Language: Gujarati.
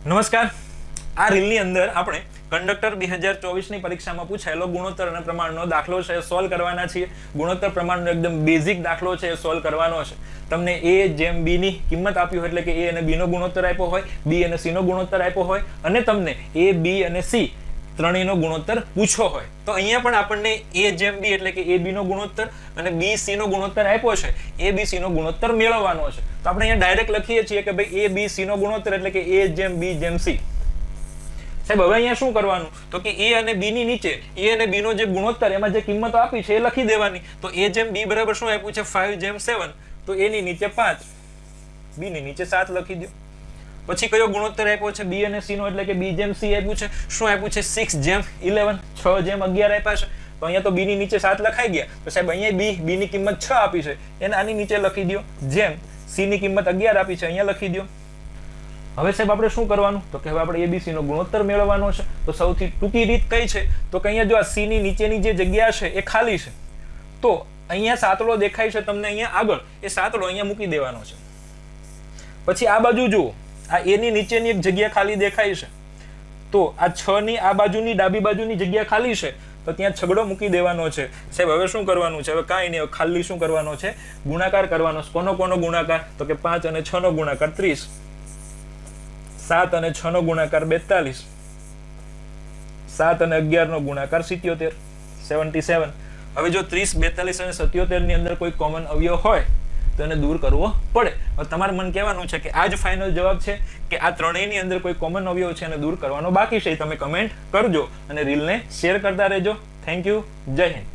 નમસ્કાર। આ રીલની અંદર આપણે કંડક્ટર 2024 ની પરીક્ષામાં પૂછાયેલો ગુણોત્તર અને પ્રમાણનો દાખલો છે સોલ્વ કરવાના છીએ। ગુણોત્તર પ્રમાણનો એકદમ બેઝિક દાખલો છે, સોલ્વ કરવાનો છે। તમને a જેમ b ની કિંમત આપી હોય એટલે કે a અને b નો ગુણોત્તર આપ્યો હોય, b અને c નો ગુણોત્તર આપ્યો હોય અને તમને a b અને c ત્રણેયનો ગુણોત્તર પૂછો હોય તો અહીંયા પણ આપણને a જેમ b એટલે કે a b નો ગુણોત્તર અને b c નો ગુણોત્તર આપ્યો છે। a b c નો ગુણોત્તર મેળવવાનો છે તો આપણે અહીંયા ડાયરેક્ટ લખીએ છીએ કે ભાઈ a b c નો ગુણોત્તર એટલે કે a જેમ b જેમ c। સાહેબ હવે અહીંયા શું કરવાનું તો કે a અને b ની નીચે a અને b નો જે ગુણોત્તર એમાં જે કિંમતો આપી છે એ લખી દેવાની। તો a જેમ b બરાબર શું આપ્યું છે 5 જેમ 7 તો a ની નીચે 5 b ની નીચે 7 લખી દો। પછી કયો ગુણોત્તર આપ્યો છે b અને c નો એટલે કે b જેમ c આપ્યું છે શું આપ્યું છે 6 જેમ 11 6 જેમ 11 આપ્યા છે તો અહીંયા તો b ની નીચે 7 લખાઈ ગયા તો સાહેબ અહીંયા b ની કિંમત 6 આપી છે એને આની નીચે લખી દો જેમ c ની કિંમત 11 આપી છે અહીંયા લખી દો। હવે સાહેબ આપણે શું કરવાનું તો કે હવે આપણે abc નો ગુણોત્તર મેળવવાનો છે તો સૌથી ટૂંકી રીત કઈ છે તો કે અહીંયા જો આ c ની નીચેની જે જગ્યા છે એ ખાલી છે તો અહીંયા સાતડો દેખાય છે તમને અહીંયા આગળ એ સાતડો અહીંયા મૂકી દેવાનો છે। પછી આ બાજુ જુઓ આ a ની નીચેની એક જગ્યા ખાલી દેખાય છે તો આ 6 ની આ બાજુની ડાબી બાજુની જગ્યા ખાલી છે તો ત્યાં છગડો મૂકી દેવાનો છે। સાહેબ હવે શું કરવાનું છે હવે કાંઈ નહીં ખાલી શું કરવાનો છે ગુણાકાર કરવાનો છે। કોનો ગુણાકાર તો કે 5 અને 6 નો ગુણાકાર 30 7 અને 6 નો ગુણાકાર 42 7 અને 11 નો ગુણાકાર 77 77। હવે જો 30 42 અને 77 ની અંદર કોઈ કોમન અવયવ હોય તો એને દૂર કરવો પડે। હવે તમારે મને કહેવાનું છે કે આ જ ફાઇનલ જવાબ છે કે આ ત્રણેયની અંદર કોઈ કોમન અવયવ છે એને દૂર કરવાનો બાકી છે, તમે કમેન્ટ કરજો અને રીલને શેર કરતા રહેજો। થેન્ક યુ, જય હિન્દ।